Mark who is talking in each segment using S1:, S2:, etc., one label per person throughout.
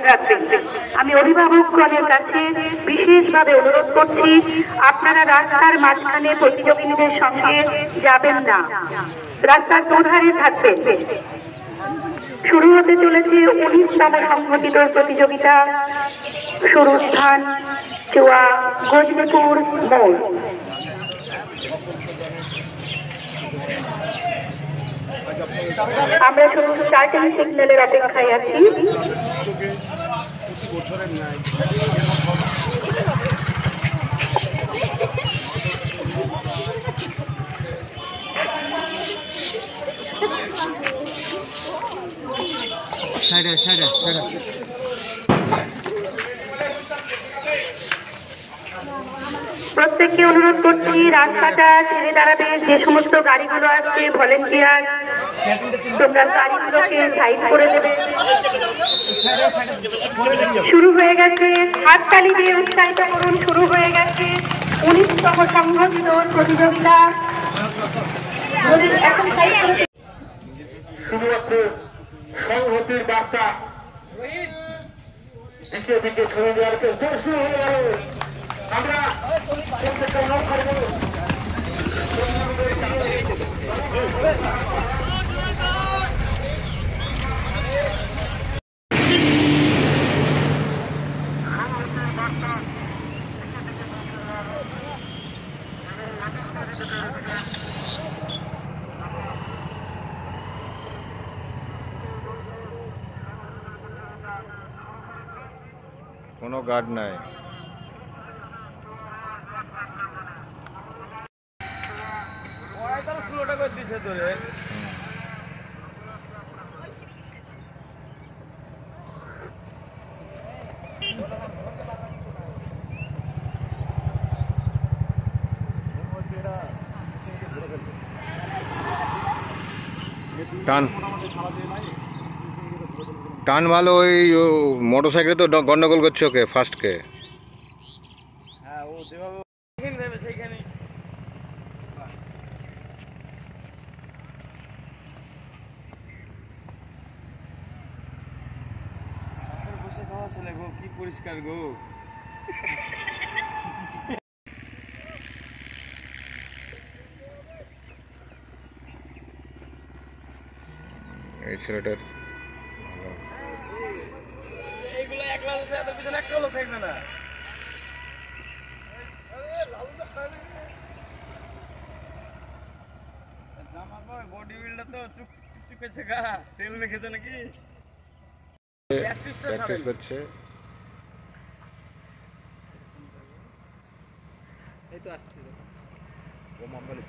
S1: রাখবেন। আমি অভিভাবকগণের কাছে বিশেষভাবে অনুরোধ করছি, আপনারা রাস্তার মাঝখানে প্রতিযোগীদের সঙ্গে যাবেন না, রাস্তার দুধারে থাকবেন। শুরু হতে চলেছে 19তম সংঘটিত প্রতিযোগিতা, শুরুস্থান চুয়া গজনীপুর মোড়। আমরা শুধু স্টার্টিং সিগন্যালের অপেক্ষায় আছি। প্রত্যেককে অনুরোধ করছি, রাস্তাটা ছেড়ে দাঁড়াবে। যে সমস্ত গাড়িগুলো আসছে, ভলেন্টিয়ার তোমরা গাড়িগুলোকে সাইড করে দেবে। শুরু হয়ে গেছে, হাততালি দিয়ে উৎসাহিত করুন। শুরু হয়ে গেছে 19তম সংঘটিত প্রতিযোগিতা।
S2: শুধুমাত্র সংহতির বার্তা দিকে দিকে ছড়িয়ে দেওয়ার শুরু হয়ে গেল। আমরা প্রত্যেকটা লোক করবো।
S3: কোনো গার্ড নাই। টান টান ভালো। ওই মোটর সাইকেলে তো গন্ডগোল করছে ওকে ফার্স্টকে। কি পরিষ্কার গো। এই ছেলেটার বডি বিল্ডার তো চুপচুপেছে গা, তেল মেখেছে নাকি, প্র্যাকটিস করছে। এই তো আসছে ও মামবালি।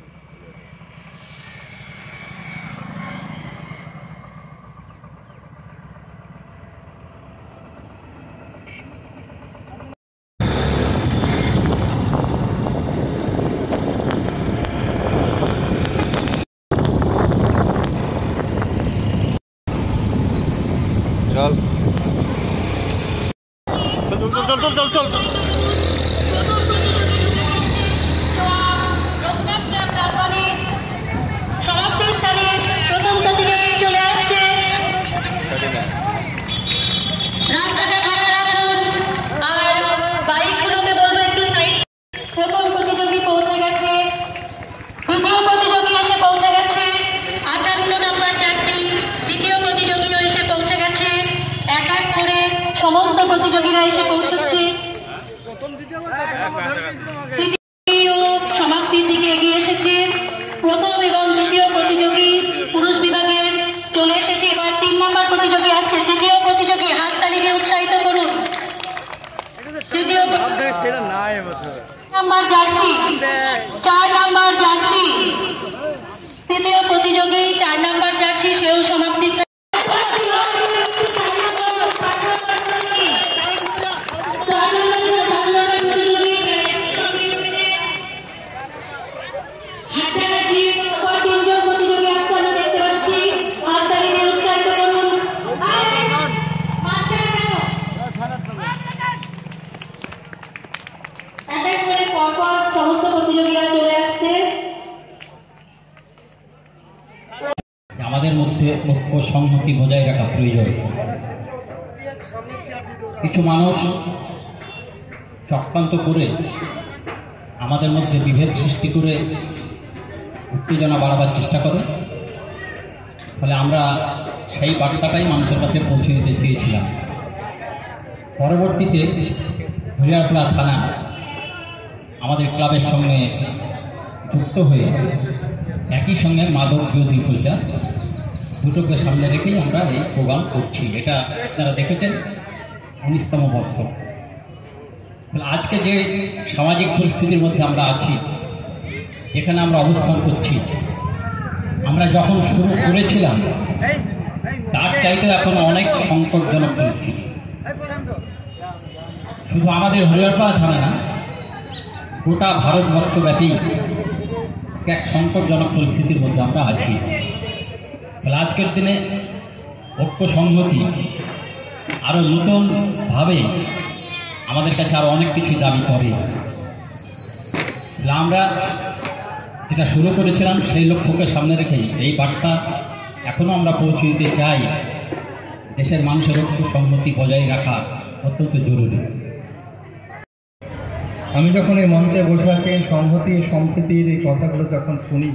S3: चल चल चल चल चल चल चल चल
S1: সমস্ত প্রতিযোগীরা এসে পৌঁছচ্ছে। সমাপ্তির দিকে এগিয়ে এসেছে। প্রথম এবং দ্বিতীয় প্রতিযোগী পুরুষ বিভাগের চলে এসেছে। এবার 3 নম্বর প্রতিযোগী আসছে। তৃতীয় প্রতিযোগী হাততালি দিয়ে উৎসাহিত করুন। তৃতীয় নাম্বার জার্সি, 4 নম্বর জার্সি। তৃতীয় প্রতিযোগী 4 নম্বর জার্সি, সেও সমাপ্তি।
S4: আমাদের মধ্যে ঐক্য সংহতি বজায় রাখা প্রয়োজন। কিছু মানুষ চক্রান্ত করে আমাদের মধ্যে বিভেদ সৃষ্টি করে উত্তেজনা বাড়াবার চেষ্টা করে। ফলে আমরা সেই বার্তাটাই মানুষের কাছে পৌঁছে দিতে চেয়েছিলাম। পরবর্তীতে হরিয়ারপাড়া থানা আমাদের ক্লাবের সঙ্গে যুক্ত হয়ে একই সঙ্গে মাদক বিরোধী প্রচার দুটোকে সামনে রেখেই আমরা এই প্রোগ্রাম করছি। এটা আপনারা দেখেছেন 19তম বর্ষ। আজকে যে সামাজিক পরিস্থিতির মধ্যে আমরা আছি, যেখানে আমরা অবস্থান করছি, আমরা যখন শুরু করেছিলাম তার চাইতে এখন অনেক সংকটজনক পরিস্থিতি। শুধু আমাদের হরিয়ারপাড়া থানা না, গোটা ভারতবর্ষব্যাপী এক সংকটজনক পরিস্থিতির মধ্যে আমরা আছি। তাহলে আজকের দিনে ঐক্য সংহতি আরও নতুনভাবে আমাদের কাছে আরও অনেক কিছু দাবি করে। আমরা যেটা শুরু করেছিলাম সেই লক্ষ্যকে সামনে রেখেই এই বার্তা এখনও আমরা পৌঁছে দিতে চাই। দেশের মানুষের ঐক্য সংহতি বজায় রাখা অত্যন্ত জরুরি।
S5: আমি যখন এই মঞ্চে বসে আছি সংহতি সম্প্রীতির এই কথাগুলো যখন শুনি,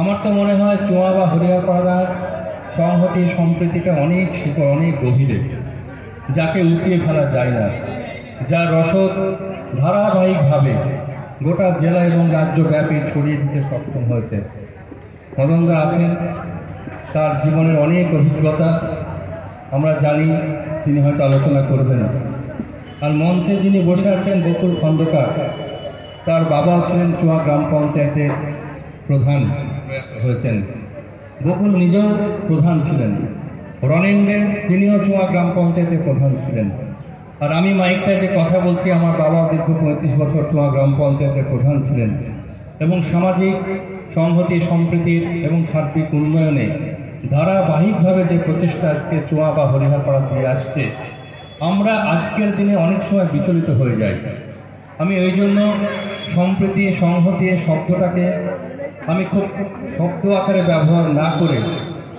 S5: আমার তো মনে হয় চুয়া বা হরিয়ারপাড়ার সংহতি সম্প্রীতিটা অনেক শিকড়, অনেক গভীরে, যাকে উঠিয়ে ফেলা যায় না, যার রসদ ধারাবাহিকভাবে গোটা জেলা এবং রাজ্যব্যাপী ছড়িয়ে দিতে সক্ষম হয়েছে। মদনদা আছেন, তার জীবনের অনেক অভিজ্ঞতা আমরা জানি, তিনি হয়তো আলোচনা করবেন না। আর মঞ্চে যিনি বসে আছেন বকুল খন্দকার, তার বাবাও ছিলেন চুয়া গ্রাম পঞ্চায়েতের প্রধান হয়েছেন। বকুল নিজেও প্রধান ছিলেন। রণেন্দ্রের তিনিও চুয়া গ্রাম পঞ্চায়েতের প্রধান ছিলেন। আর আমি মাইকটা যে কথা বলছি, আমার বাবা দীর্ঘ 35 বছর চুয়া গ্রাম পঞ্চায়েতের প্রধান ছিলেন এবং সামাজিক সংহতি সম্প্রীতির এবং সার্বিক উন্নয়নে ধারাবাহিকভাবে যে প্রচেষ্টা আজকে চুয়া বা হরিয়ারপাড়া দিয়ে আসছে, আমরা আজকের দিনে অনেক সময় বিচলিত হয়ে যাই। আমি ওই জন্য সম্প্রীতি সংহতি শব্দটাকে আমি খুব শব্দ আকারে ব্যবহার না করে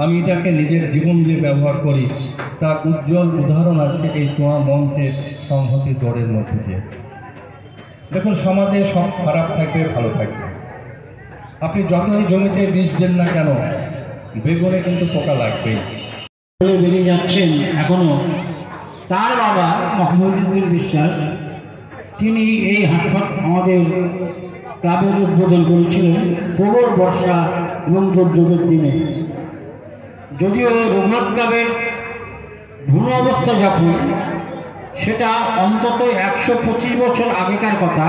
S5: আমি এটাকে নিজের জীবন দিয়ে ব্যবহার করি। তার উজ্জ্বল উদাহরণ আজকে এই চুয়া মঞ্চের সংহতি দৌড়ের মধ্যে দিয়ে। দেখুন, সমাজে সব খারাপ থাকবে, ভালো থাকবে। আপনি যতই জমিতে বীজ দেন না কেন, বেগুনে কিন্তু পোকা লাগবেই।
S6: বেরিয়ে যাচ্ছেন এখনো তার বাবা মকবুল বিশ্বাস, তিনি এই হাসপাতাল আমাদের ক্লাবের উদ্বোধন করেছিলেন প্রবল বর্ষা এবং দুর্যোগের দিনে। যদিও রঘুনাথ ক্লাবের ভূমি অবস্থা যখন, সেটা অন্তত 125 বছর আগেকার কথা।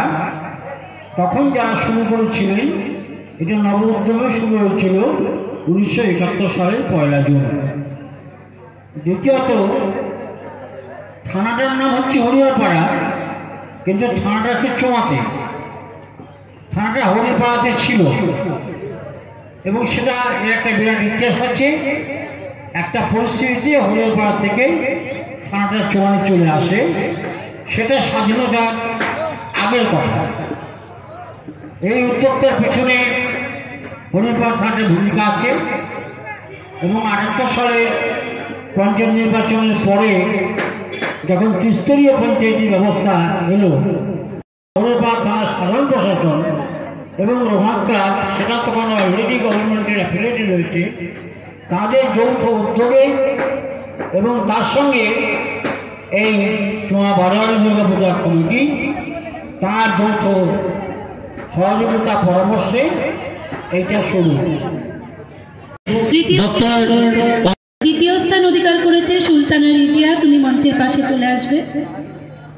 S6: তখন যারা শুরু করেছিলেন, এটা নব উদ্যমে শুরু হয়েছিল 1971 সালের 1 জুন। দ্বিতীয়ত, থানাটার নাম হচ্ছে হরিয়ারপাড়া, কিন্তু থানাটা হচ্ছে চুয়াতে। থানাটা হরিয়ারপাড়াতে ছিল এবং সেটা একটা বিরাট ইতিহাস আছে। একটা পরিস্থিতিতে হরিয়ারপাড়া থেকে থানাটা চুয়াতে চলে আসে, সেটা স্বাধীনতার আগের কথা। এই উদ্যোক্তার পেছনে হরিয়ারপাড়া থানাটার ভূমিকা আছে এবং 78 সালে পঞ্চায়েত নির্বাচনের পরে যখন ত্রিস্তরীয় পঞ্চায়েতি ব্যবস্থা এলো, হরিয়ারপাড়া থানার সাধারণ প্রশাসন এবং রঘুনাথ ক্লাব, সেটা তখন অলরেডি গভর্নমেন্টের অ্যাফিলিয়েটেড রয়েছে, তাদের যৌথ উদ্যোগে এবং তার সঙ্গে এই চুয়া বারোয়ারি দুর্গাপূজা কমিটি, তার যৌথ সহযোগিতা পরামর্শে এইটা শুরু।
S1: দ্বিতীয় স্থান অধিকার করেছে সুলতানা রিজিয়া, তুমি মঞ্চের পাশে চলে আসবে।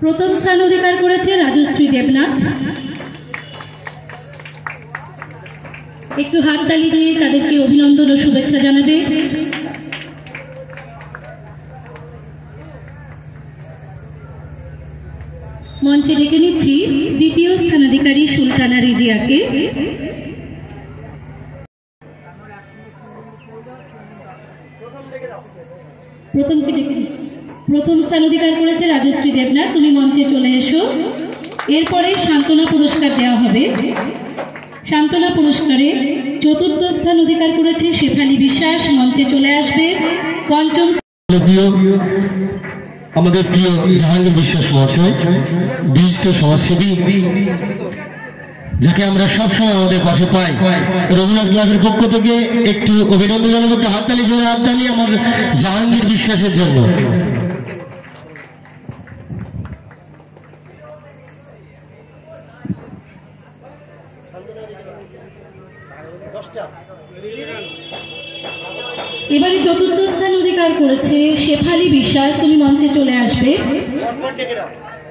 S1: প্রথম স্থান অধিকার করেছে রাজশ্রী দেবনাথ। একটু হাততালি দিয়ে তাদেরকে অভিনন্দন ও শুভেচ্ছা জানাবে। মঞ্চে ডেকে নিচ্ছি দ্বিতীয় স্থানাধিকারী সুলতানা রিজিয়াকে। প্রথম স্থান অধিকার করেছে রাজশ্রী দেবনাথ, তুমি মঞ্চে চলে এসো। এরপরে সান্ত্বনা পুরস্কার দেওয়া হবে। সান্ত্বনা পুরস্কারে চতুর্থ স্থান অধিকার করেছে শেফালি বিশ্বাস, মঞ্চে চলে আসবে। পঞ্চম
S7: আমাদের প্রিয় জাহাঙ্গীর বিশ্বাস মহাশয়, বিশিষ্ট সমাজসেবী, যাকে আমরা সবসময় আমাদের পাশে পাই, রঘুনাথ ক্লাবের পক্ষ থেকে একটু অভিনন্দন জানাবো। একটু হাততালি, জোরে হাততালি আমার জাহাঙ্গীর বিশ্বাসের জন্য।
S1: এবারে চতুর্থ স্থান অধিকার করেছে শেফালি বিশ্বাস, তুমি মঞ্চে চলে আসবে।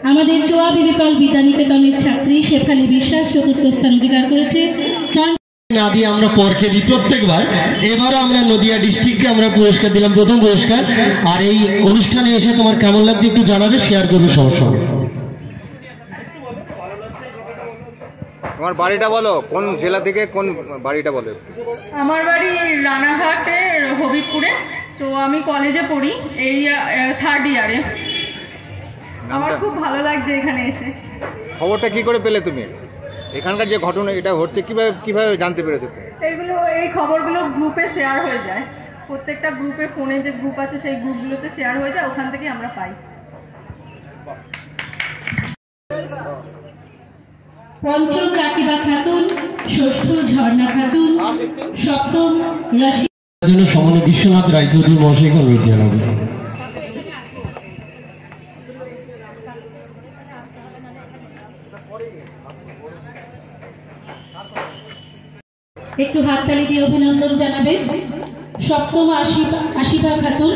S1: আমাদের চোয়া বিবেকাল বিদ্যানিকেতনের ছাত্রী শেফালি বিশ্বাস চতুর্থ স্থান অধিকার করেছে।
S7: না দিয়ে আমরা পরকে দিই প্রত্যেকবার, এবারও আমরা নদিয়া ডিস্ট্রিক্টকে আমরা পুরস্কার দিলাম, প্রথম পুরস্কার। আর এই অনুষ্ঠানে এসে তোমার কেমন লাগছে একটু জানাবে, শেয়ার করবে সবার সঙ্গে।
S3: তোমার বাড়িটা বলো, কোন জেলা থেকে কোন বাড়িটা বলো?
S8: আমার বাড়ি রানাঘাটে, হবিবপুরে। তো আমি কলেজে পড়ি, এই 3rd ইয়ারে। আমার খুব ভালো লাগছে এখানে এসে।
S3: খবরটা কি করে পেলে তুমি? এখানকার যে ঘটনা এটা হচ্ছে কিভাবে জানতে পেরেছো?
S8: এই খবরগুলো গ্রুপে শেয়ার হয়ে যায়, প্রত্যেকটা গ্রুপে, ফোনে যে গ্রুপ আছে সেই গ্রুপগুলোতে শেয়ার হয়ে যায়, ওখান থেকে আমরা পাই।
S1: পঞ্চম রাকিবা খাতুন, ষষ্ঠ ঝর্ণা খাতুন, সপ্তম রাশি
S7: সমনে বিশ্বনাথ রায়চৌধুরী মহাশয়কে অনুরোধ জানাবো।
S1: একটু হাততালি দিয়ে অভিনন্দন জানাবে। সপ্তম আশিফা খাতুন,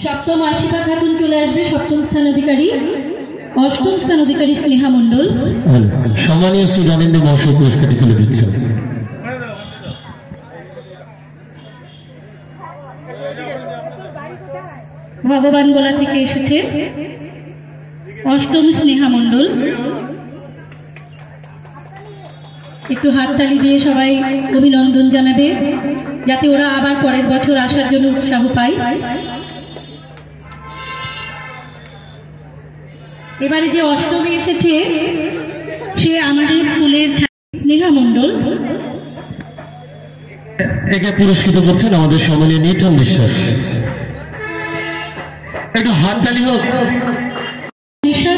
S1: সপ্তম আশিফা খাতুন চলে আসবে, সপ্তম স্থান অধিকারী। অষ্টম স্থান অধিকারী স্নেহা মণ্ডল।
S7: সম্মানীয় শ্রী জ্ঞানেন্দ্র মহাশয় পুরস্কারটি তুলে দিচ্ছেন।
S1: ভগবান গোলা থেকে এসেছে অষ্টম স্নেহা মণ্ডল। একটু হাততালি দিয়ে সবাই অভিনন্দন জানাবে, যাতে ওরা আবার পরের বছর আসার জন্য উৎসাহ পায়। এবারে যে অষ্টমী এসেছে সে আমাদের স্কুলের স্নেহা মণ্ডল।
S7: একে পুরস্কৃত করছেন আমাদের সম্মানীয় নিটন বিশ্বাস। একটু হাততালি হোক।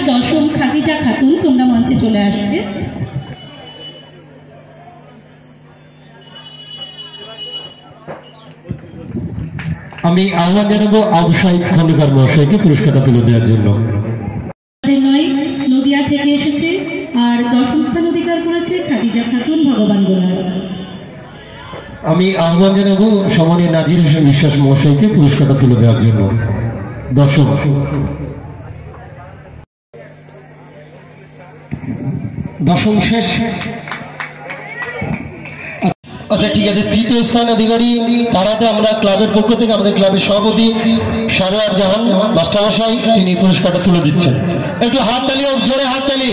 S1: দশম খাদিজা খাতুন, তোমরা মঞ্চে চলে আসবে।
S7: আমি আহ্বান জানাবো আবু সাইদ খন্দকার মহাশয়কে পুরস্কারটা তুলে দেওয়ার জন্য।
S1: নদিয়া থেকে এসেছে, আর দশম স্থান অধিকার করেছে খাদিজা খাতুন ভগবান গোলা।
S7: আমি আহ্বান জানাবো সম্মানীয় নাজির হোসেন বিশ্বাস মহাশয়কে পুরস্কারটা তুলে দেওয়ার জন্য। দশম শেষ। আচ্ছা ঠিক আছে, তৃতীয় স্থান অধিকারী তারাতে আমরা ক্লাবের পক্ষ থেকে আমাদের ক্লাবের সভাপতি সারোয়ার জাহান মাস্টারমশাই, তিনি পুরস্কারটা তুলে দিচ্ছেন। একটু হাততালি হোক, জোরে হাততালি।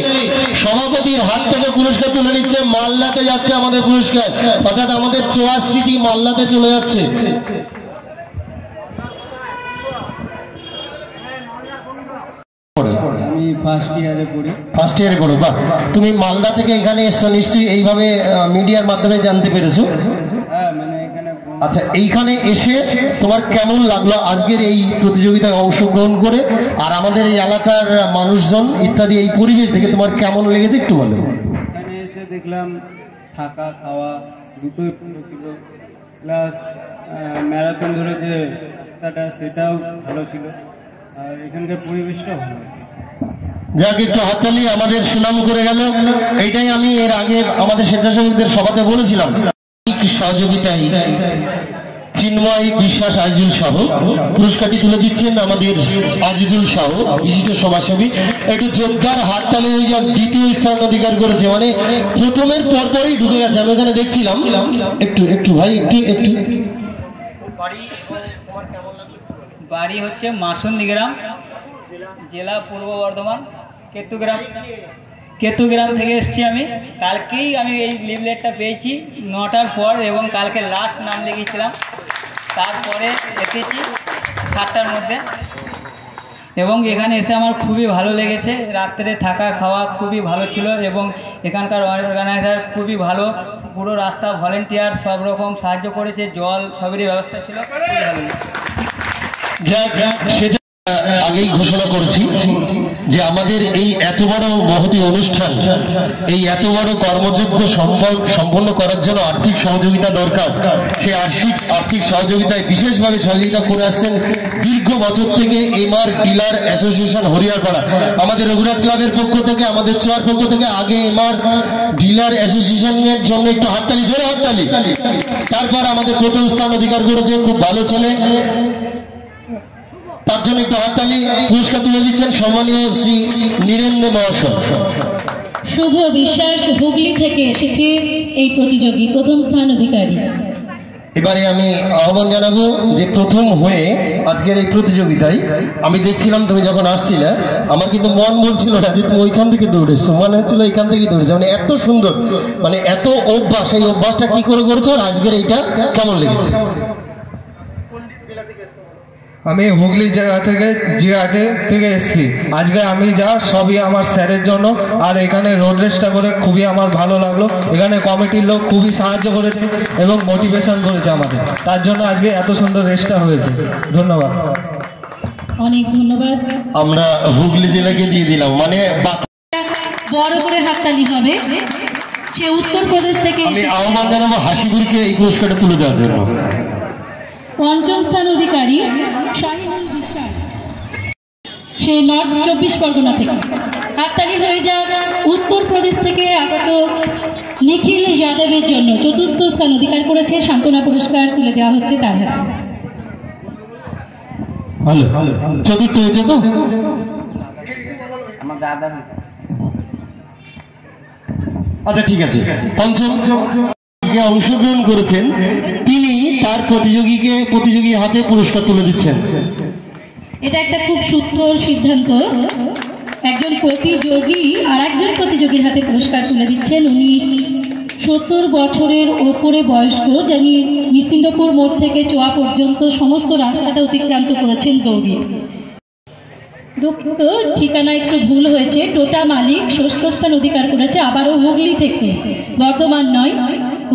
S7: সভাপতির হাত থেকে পুরস্কার তুলে নিচ্ছে, মাল্লাতে যাচ্ছে আমাদের পুরস্কার, অর্থাৎ আমাদের চোয়া স্মৃতি মাল্লাতে চলে যাচ্ছে।
S5: আমি ফার্স্ট ইয়ারে পড়ি।
S7: ফার্স্ট ইয়ারে পড়ো, বাহ। তুমি মালদা থেকে এখানে এসছো, নিশ্চয়ই এইভাবে মিডিয়ার মাধ্যমে জানতে পেরেছো?
S5: হ্যাঁ, মানে এখানে।
S7: আচ্ছা, এইখানে এসে তোমার কেমন লাগলো আজকের এই প্রতিযোগিতায় অংশগ্রহণ করে, আর আমাদের এই এলাকার মানুষজন ইত্যাদি এই পরিবেশ দেখে তোমার কেমন লেগেছে একটু বলো।
S5: এখানে এসে দেখলাম থাকা খাওয়া দুটোই ভালো ছিল, প্লাস ম্যারাথন ধরে যে রাস্তাটা সেটাও ভালো ছিল, আর এখানকার পরিবেশটাও ভালো।
S7: যাক, একটু হাততালি, আমাদের সুনাম করে গেল। এইটাই আমি এর আগে আমাদের স্বেচ্ছাসেবকদের সভাতে বলেছিলাম। সহযোগিতায় চিন্ময় বিশ্বাস আজিজুল সাহ পুরস্কারটি তুলে দিচ্ছেন আমাদের আজিজুল সাহ, বিশিষ্ট সমাজসেবী। একটু জোরদার হাততালি হয়ে যাক। দ্বিতীয় স্থান অধিকার করেছে, মানে প্রথমের পরপরই ঢুকে গেছে, আমি ওখানে দেখছিলাম। একটু ভাই একটু
S9: বাড়ি হচ্ছে মাসুন্দি গ্রাম, জেলা পূর্ব বর্ধমান, কেতুগ্রাম থেকে এসেছি আমি। কালকেই আমি এই লিফলেটটা পেয়েছি 9টার পর, এবং কালকে লাস্ট নাম লিখেছিলাম, তারপরে এসেছি 7টার মধ্যে। এবং এখানে এসে আমার খুবই ভালো লেগেছে। রাত্রে থাকা খাওয়া খুবই ভালো ছিল এবং এখানকার অর্গানাইজার খুবই ভালো, পুরো রাস্তা ভলেন্টিয়ার সব রকম সাহায্য করেছে, জল সবেরই ব্যবস্থা ছিল, খুবই ভালো লেগেছে।
S7: আগেই ঘোষণা করেছি যে আমাদের এই এত বড় মহতী অনুষ্ঠান, এই এত বড় কর্মযজ্ঞ সম্পন্ন করার জন্য আর্থিক সহযোগিতা দরকার। সেই আর্থিক সহযোগিতায় বিশেষভাবে সহযোগিতা করে আসছেন দীর্ঘ বছর থেকে এমআর ডিলার অ্যাসোসিয়েশন হরিয়ারপাড়া। আমাদের রঘুনাথ ক্লাবের পক্ষ থেকে, আমাদের চোয়ার পক্ষ থেকে আগে এমআর ডিলার অ্যাসোসিয়েশনের জন্য একটু হাততালি, জোরে হাততালি। তারপর আমাদের প্রথম স্থান অধিকার করেছে, খুব ভালো ছেলে, তার জন্য একটু হাততালি। পুরস্কার তুলে দিচ্ছেন সম্মানীয় শ্রী নীরেন্দ্র মহাশয়।
S1: শুভ বিশ্বাস হুগলি থেকে এসেছে এই প্রতিযোগী, প্রথম স্থান অধিকারী।
S7: এবারে আমি আহ্বান জানাবো যে প্রথম হয়ে আজকের এই প্রতিযোগিতায় আমি দেখছিলাম তুমি যখন আসছিলে, আমার কিন্তু মন বলছিল না যে তুমি ওইখান থেকে দৌড়েছো, মনে হচ্ছিল এখান থেকে দৌড়েছো। মানে এত সুন্দর, মানে এত অভ্যাস, এই অভ্যাসটা কি করে করেছো আর আজকের এইটা কেমন লেগেছে?
S5: আমি হুগলি জায়গা থেকে জিরাটে থেকে এসেছি। আজকে আমি যা সবই আমার স্যারের জন্য, আর এখানে রোড রেসটা করে খুবই আমার ভালো লাগলো। এখানে কমিটির লোক খুবই সাহায্য করেছে এবং মোটিভেশন করেছে আমাদের, তার জন্য আজকে এত সুন্দর রেসটা হয়েছে। ধন্যবাদ,
S1: অনেক ধন্যবাদ।
S7: আমরা হুগলি জেলাকে দিয়ে দিলাম, মানে
S1: বড় করে হাততালি হবে। সে উত্তরপ্রদেশ থেকে
S7: আমি আহ্বান জানাবো হাসিপুরকে এই পুরস্কারটা তুলে দেওয়ার জন্য।
S1: পঞ্চম স্থান অধিকারী শাহিনুল বিশ্বাস, সে নর্থ 24 পরগনা থেকে। হাততালি হয়ে যাক উত্তরপ্রদেশ থেকে আগত নিখিল যাদবের জন্য। চতুর্থ স্থান অধিকার করেছে, সান্ত্বনা পুরস্কার তুলে দেওয়া হচ্ছে তার হাতে।
S7: ভালো, চতুর্থ হয়েছে তো?
S9: আমার দাদা,
S7: আচ্ছা ঠিক আছে। পঞ্চম অংশগ্রহণ করেছেন তিনি, তার প্রতিযোগীর হাতে পুরস্কার তুলে দিচ্ছেন।
S1: এটা একটা খুব সুন্দর সিদ্ধান্ত। একজন প্রতিযোগী আর একজন প্রতিযোগীর হাতে পুরস্কার তুলে দিচ্ছেন। উনি 70 বছরের ওপরে বয়স্ক, যিনি নিশ্চিন্দপুর মোড় থেকে চোয়া পর্যন্ত সমস্ত রাস্তাটা অতিক্রান্ত করেছেন দৌড়িয়ে। দুঃখিত, ঠিকানা একটু ভুল হয়েছে। টোটা মালিক ষষ্ঠ স্থান অধিকার করেছে, আবারও হুগলি থেকে, বর্ধমান নয়,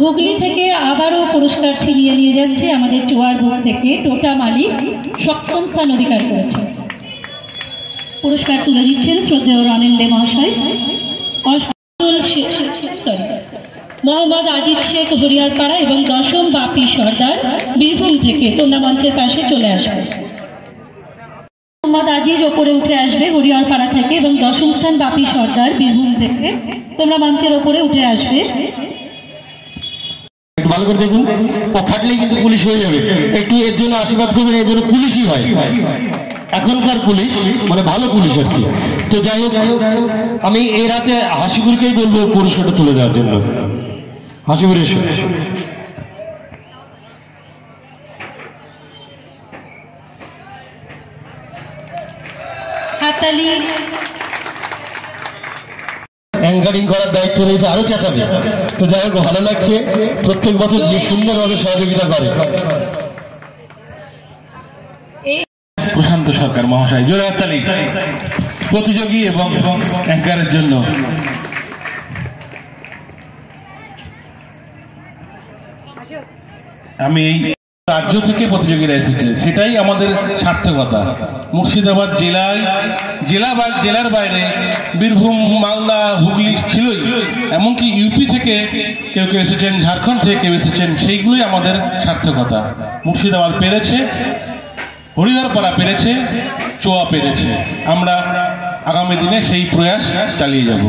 S1: হুগলি থেকে আবারও পুরস্কার ছিনিয়ে নিয়ে যাচ্ছে আমাদের চোয়ার বুক থেকে। টোটা মালিক সপ্তম স্থান অধিকার করেছে। পুরস্কার তুলে দিচ্ছেন শ্রদ্ধেয় রনেন্দে মহাশয়। মোহাম্মদ আজিজ শেখ হরিয়ারপাড়া এবং দশম বাপি সর্দার বীরভূম থেকে। তোমরা মঞ্চের পাশে চলে আসবে। মোহাম্মদ আজিজ ওপরে উঠে আসবে হরিয়ারপাড়া থেকে এবং দশম স্থান বাপি সর্দার বীরভূম থেকে। তোমরা মঞ্চের ওপরে উঠে আসবে।
S7: ভালো করে দেখুন, ও ফাটলেই কিন্তু পুলিশ হয়ে যাবে। একটু এর জন্য আশীর্বাদ করবেন, এর জন্য পুলিশই হয় এখনকার পুলিশ, মানে ভালো পুলিশ আর কি। তো যাই হোক, আমি এর হাতে হাসিপুরকেই বলবো পুরস্কারটা তুলে দেওয়ার জন্য। হাসিপুর এসো।
S1: হাততালি।
S7: অ্যাঙ্কারিং করার দায়িত্ব রয়েছে, আরো চেঁচাবে। তো যাই হোক, ভালো লাগছে প্রত্যেক বছর যে সুন্দরভাবে সহযোগিতা করে।
S10: প্রশান্ত সরকার মহাশয়, জোরে হাততালি প্রতিযোগী এবং অ্যাঙ্কারের জন্য। আমি এই রাজ্য থেকে প্রতিযোগীরা এসেছে, সেটাই আমাদের সার্থকতা। মুর্শিদাবাদ জেলার বাইরে বীরভূম, মালদা, হুগলি ছিলই, এমনকি ইউপি থেকে কেউ কেউ এসেছেন, ঝাড়খণ্ড থেকে কেউ এসেছেন, সেইগুলোই আমাদের সার্থকতা। মুর্শিদাবাদ পেরেছে, হরিহরপাড়া পেরেছে, চোয়া পেরেছে। আমরা আগামী দিনে সেই প্রয়াস চালিয়ে যাব।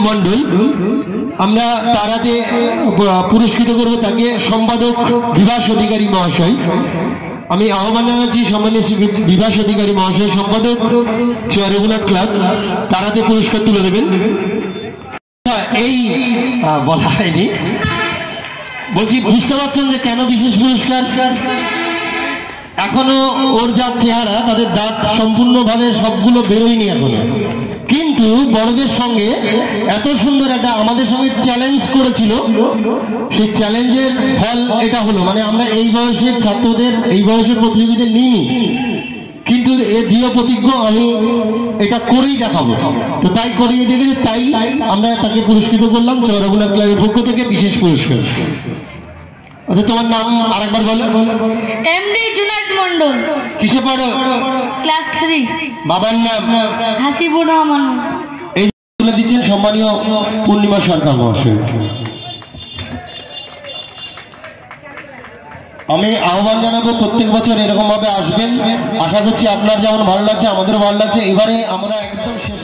S7: মন্ডল, আমরা তার হাতে পুরস্কৃত করবো তাকে সম্পাদক বিভাস অধিকারী মহাশয়। আমি আহ্বান জানাচ্ছি সম্মানীয় বিভাস অধিকারী মহাশয়, সম্পাদক চোয়া রঘুনাথ ক্লাব, তার হাতে পুরস্কার তুলে দেবেন। এই বলা হয়নি, বলছি বুঝতে পারছেন যে কেন বিশেষ পুরস্কার? এখনো ওর যা চেহারা, তাদের দাঁত সম্পূর্ণভাবে সবগুলো বেরোয়নি এখনো, কিন্তু বড়দের সঙ্গে এত সুন্দর একটা আমাদের সঙ্গে চ্যালেঞ্জ করেছিল, সেই চ্যালেঞ্জের ফল এটা হলো। মানে আমরা এই বয়সের ছাত্রদের, এই বয়সের প্রতিযোগীদের নিইনি, কিন্তু এ দৃঢ় প্রতিজ্ঞ আমি এটা করেই দেখাবো। তো তাই করিয়ে দেখেছি, তাই আমরা তাকে পুরস্কৃত করলাম চৌরাগুলা ক্লাবের পক্ষ থেকে বিশেষ পুরস্কার। আচ্ছা, তোমার নাম আরেকবার বলো।
S11: এমডি জুনায়েদ মন্ডল।
S7: কিসে পড়ো?
S11: ক্লাস 3।
S7: বাবার নাম?
S11: হাসিবুর রহমান।
S7: এই তুলে দিচ্ছেন সম্মানীয় পূর্ণিমা সরকার মহাশয়। আমি আহ্বান জানাবো প্রত্যেক বছর এরকম ভাবে আসবেন। আশা করছি আপনার যেমন ভালো লাগছে আমাদেরও ভালো লাগছে। এবারে আমরা একদম শেষ